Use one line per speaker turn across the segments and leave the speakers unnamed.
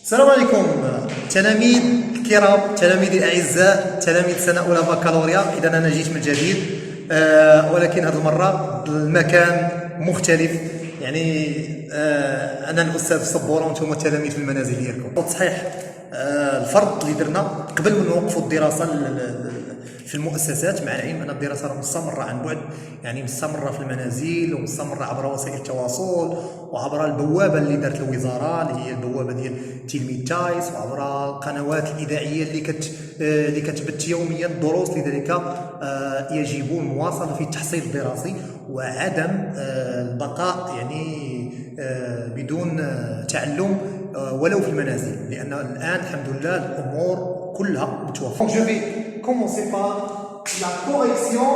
السلام عليكم تلاميذ الكرام، تلاميذي الاعزاء، تلاميذ سنه اولى بكالوريا. اذا انا جيت من جديد، ولكن هذه المره المكان مختلف. يعني انا الاستاذ صبوره وانتم التلاميذ في المنازل ديالكم. صحيح، الفرض اللي درنا قبل من نوقفوا الدراسه في المؤسسات، مع العلم ان الدراسه راه مستمره عن بعد، يعني مستمره في المنازل ومستمره عبر وسائل التواصل وعبر البوابه اللي دارت الوزاره اللي هي البوابه ديال تلميذ تايس، وعبر القنوات الاذاعيه اللي كتبث يوميا الدروس. لذلك يجب المواصله في التحصيل الدراسي وعدم البقاء يعني بدون تعلم ولو في المنازل، لان الان الحمد لله الامور كلها متوفره. Je vais commencer par la correction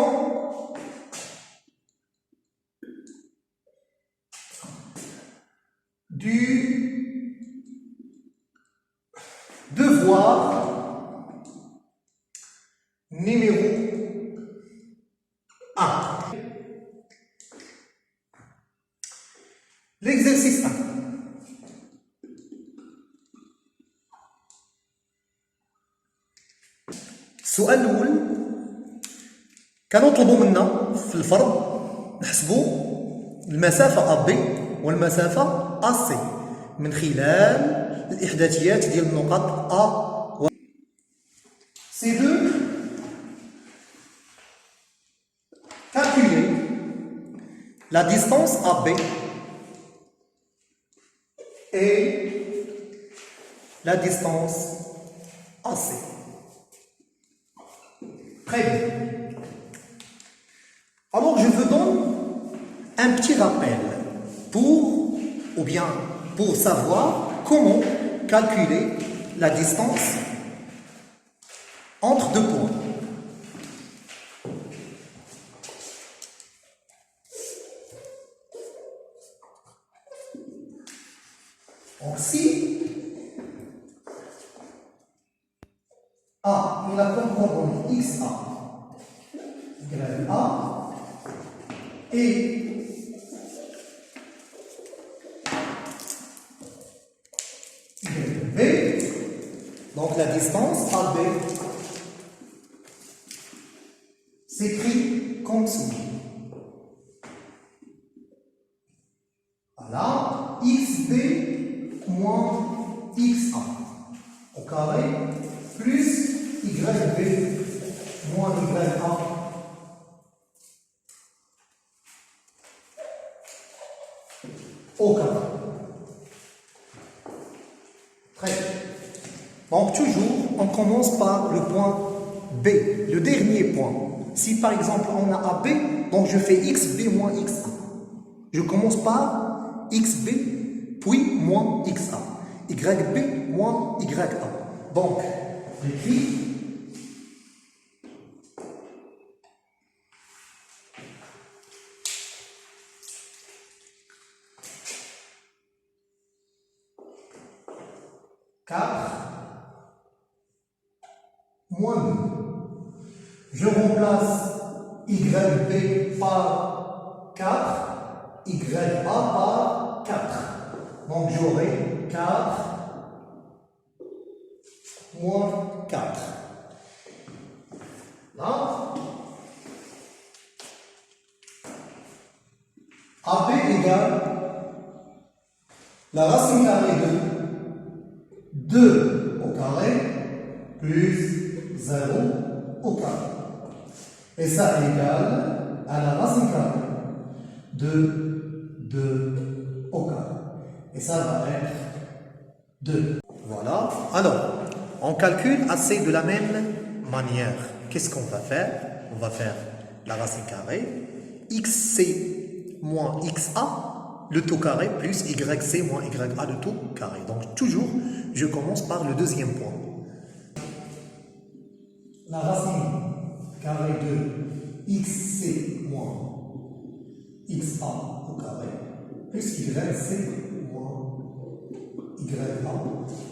du devoir numéro 1. L'exercice 1. السؤال الأول كانوا طلبوا منا في الفرض نحسبوا المسافة AB والمسافة AC من خلال الإحداثيات ديال النقاط A و C2. Calculer la distance AB et la distance AC. Très bien. Alors je vous donne un petit rappel pour savoir comment calculer la distance entre deux points. Donc si A il a comme coordonnée XA égale A et B, donc la distance AB s'écrit comme suit. Voilà, XB moins XA au carré plus YB moins YA au carré. Très bien. Donc toujours, on commence par le point B, le dernier point. Si par exemple on a AB, donc je fais XB moins XA. Je commence par XB, puis moins XA. YB moins YA. Donc, j'écris moins 2. Je remplace YB par 4, YA par 4. Donc j'aurai 4 moins 4. Là, AB égale la racine carrée de 2 au carré plus 0 au carré. Et ça égale à la racine carrée de 2 au carré. Et ça va être 2. Voilà. Alors, on calcule assez de la même manière. Qu'est-ce qu'on va faire? On va faire la racine carrée, XC moins XA, le tout carré, plus YC moins YA, le tout carré. Donc, toujours, je commence par le deuxième point. La racine carrée de XC moins XA au carré, plus YC moins YA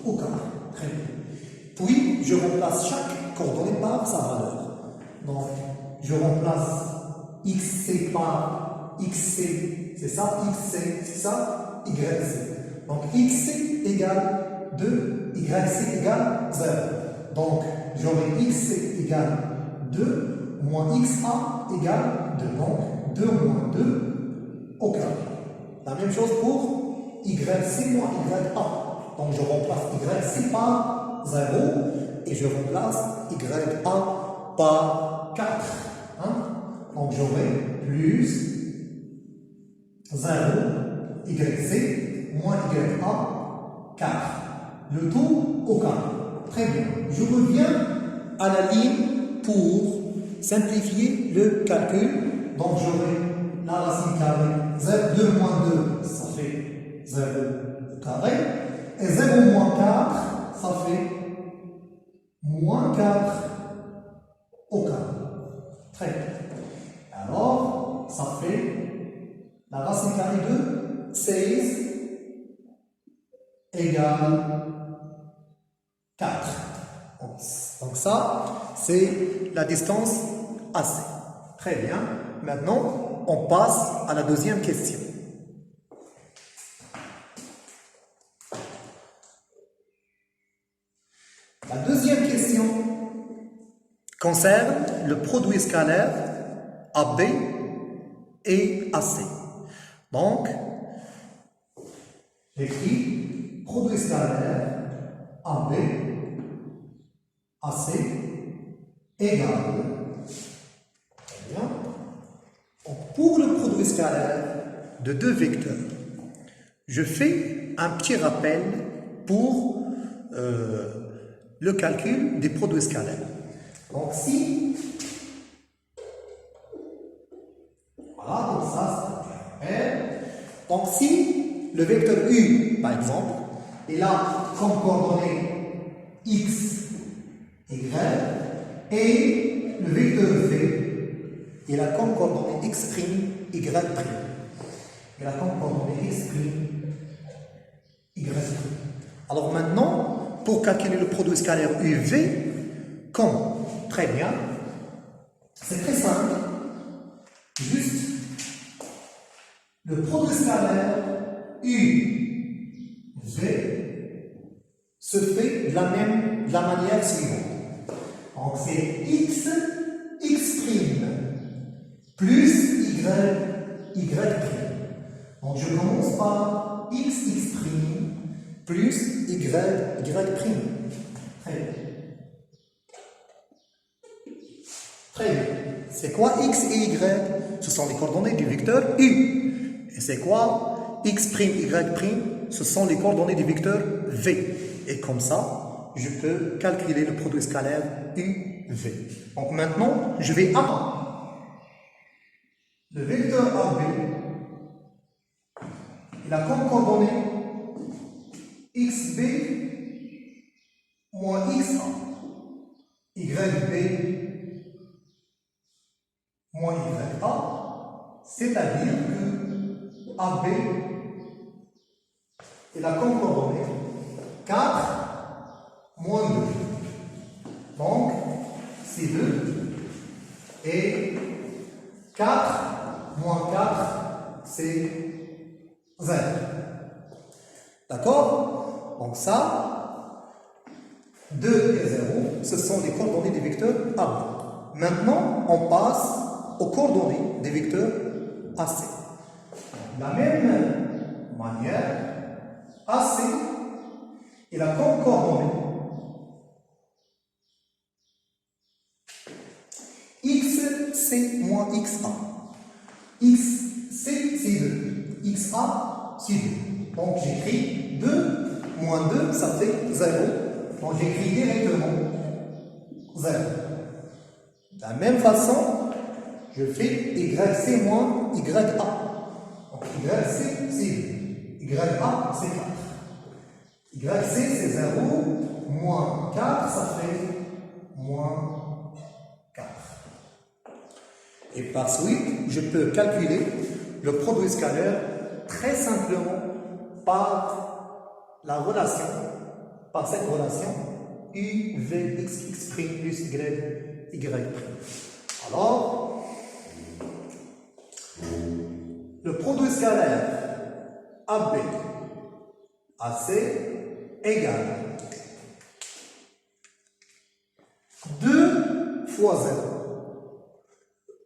au carré. Très bien. Puis, je remplace chaque coordonnée par sa valeur. Donc, je remplace XC par XC, c'est ça, XC, c'est ça, YC. Donc, XC égale 2, YC égale 0. Donc, j'aurai XC égale 2 moins XA égale 2. Donc, 2 moins 2 au carré. La même chose pour YC moins YA. Donc, je remplace YC par 0 et je remplace YA par 4. Hein? Donc, j'aurai plus 0 YC moins YA 4. Le tout au carré. Très bien. Je reviens à la ligne pour simplifier le calcul. Donc, j'aurai la racine carrée. 2 moins 2, ça fait 0 au carré. Et 0 moins 4, ça fait moins 4 au carré. Très bien. Alors, ça fait la racine carrée de 16 égale 4. Donc ça, c'est la distance AC. Très bien. Maintenant, on passe à la deuxième question. La deuxième question concerne le produit scalaire AB et AC. Donc, j'écris produit scalaire AB AC égale. Très bien. Donc, pour le produit scalaire de deux vecteurs, je fais un petit rappel pour le calcul des produits scalaires. Donc, si, voilà, donc ça, c'est un rappel. Donc, si le vecteur U, par exemple, est là comme coordonnée X, Y, et le vecteur V est là comme coordonnée X', Y'. Et là comme coordonnée X', Y'. Alors maintenant, pour calculer le produit scalaire UV, comment? Très bien. C'est très simple. Juste le produit scalaire UV se fait de la manière suivante. Donc c'est X, X' plus Y, Y'. Donc je commence par X, X' plus Y, Y'. Très bien. Très bien. C'est quoi X et Y? Ce sont les coordonnées du vecteur U. Et c'est quoi X', Y'? Ce sont les coordonnées du vecteur V. Et comme ça, je peux calculer le produit scalaire UV. Donc maintenant, je vais apprendre. Le vecteur AB, il a comme coordonnée XB moins XA, YB moins YA, c'est-à-dire que AB il a comme coordonnée 4 moins 2. Donc, c'est 2 et 4 moins 4, c'est 0. D'accord? Donc ça, 2 et 0, ce sont les coordonnées des vecteurs AB. Maintenant, on passe aux coordonnées des vecteurs AC. De la même manière, AC, il a comme coordonnée XC moins XA. XC, c'est 2. XA, c'est 2. Donc j'écris 2 moins 2, ça fait 0. Donc j'écris directement 0. De la même façon, je fais YC moins YA. Donc YC, c'est 2. YA, c'est 4. YC, c'est 0. Moins 4, ça fait moins 4. Et par suite, je peux calculer le produit scalaire très simplement par la relation, par cette relation UVXX' plus YY'. Alors, le produit scalaire AB AC égale 2 fois 0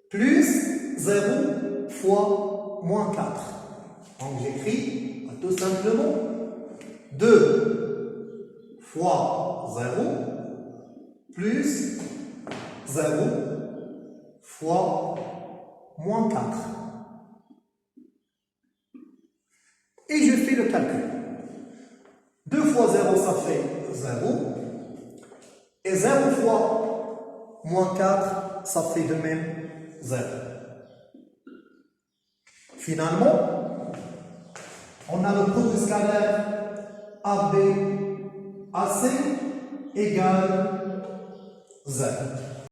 plus 0 fois moins 4. Donc j'écris tout simplement 2 fois 0 plus 0 fois moins 4. Et je fais le calcul. 2 fois 0, ça fait 0. Et 0 fois moins 4, ça fait de même 0. Finalement, on a le produit scalaire AB AC égale 0.